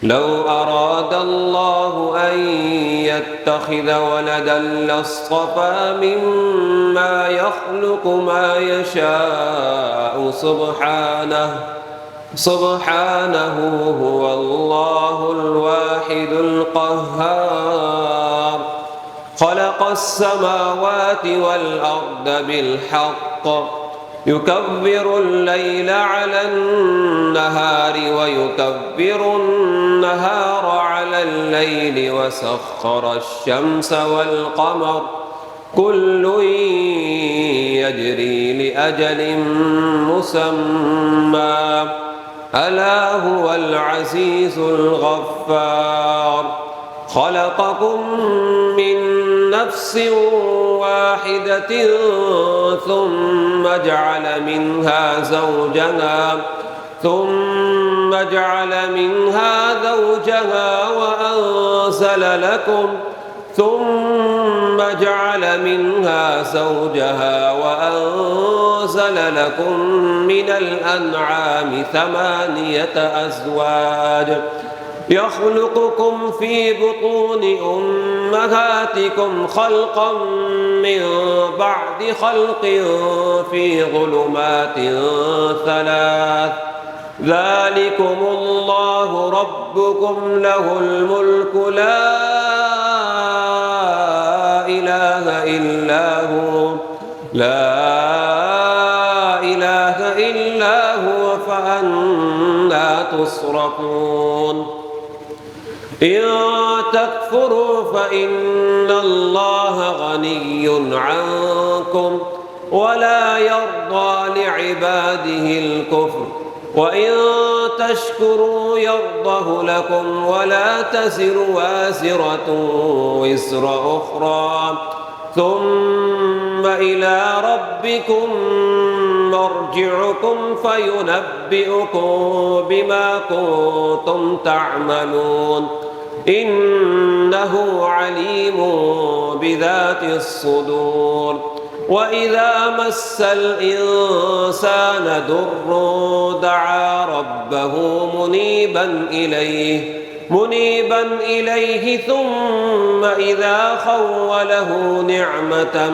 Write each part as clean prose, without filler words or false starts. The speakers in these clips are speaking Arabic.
لو أراد الله أن يتخذ ولدا لاصطفى مما يخلق ما يشاء سبحانه هو الله الواحد القهار خلق السماوات والأرض بالحق يكبر الليل على النهار ويكبر النهار على الليل وسخر الشمس والقمر كل يجري لأجل مسمى ألا هو العزيز الغفار خلقكم من نفس واحدة ثم جعل منها زوجها وأنزل لكم من الأنعام 8 أزواج يخلقكم في بطون أمهاتكم خلقا من بعد خلق في ظلمات 3 ذلكم الله ربكم له الملك لا إله إلا هو فأنى تصرفون إن تكفروا فإن الله غني عنكم ولا يرضى لعباده الكفر وإن تشكروا يرضه لكم ولا تزر وازرة وزر أخرى ثم إلى ربكم مرجعكم فينبئكم بما كنتم تعملون إنه عليم بذات الصدور وإذا مس الإنسان ضر دعا ربه منيبا إليه ثم إذا خوله نعمة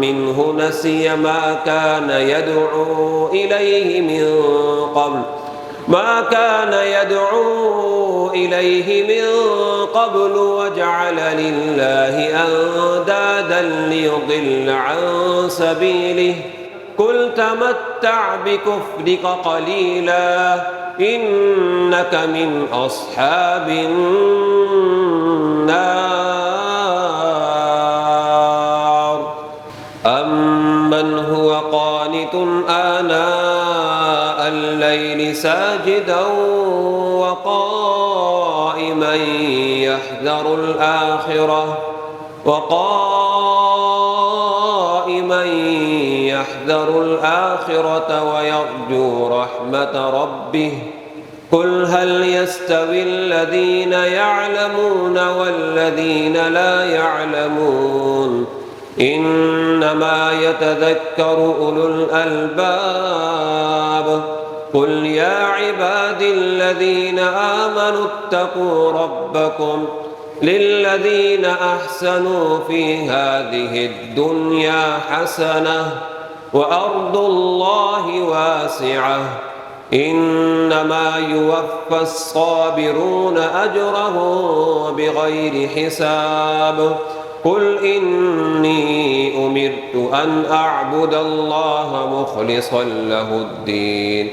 منه نسي ما كان يدعو إليه من قبل وجعل لله أندادا ليضل عن سبيله قل تمتع بكفرك قليلا إنك من أصحاب النار أمن هو قانت آناء الليل ساجدا وقائما يحذر الآخرة ويرجو رحمة ربه قل هل يستوي الذين يعلمون والذين لا يعلمون إنما يتذكر أولو الألباب قل يا عبادي الذين آمنوا اتقوا ربكم للذين أحسنوا في هذه الدنيا حسنة وأرض الله واسعة إنما يوفى الصابرون أجرهم بغير حساب قل إني أمرت أن أعبد الله مخلصا له الدين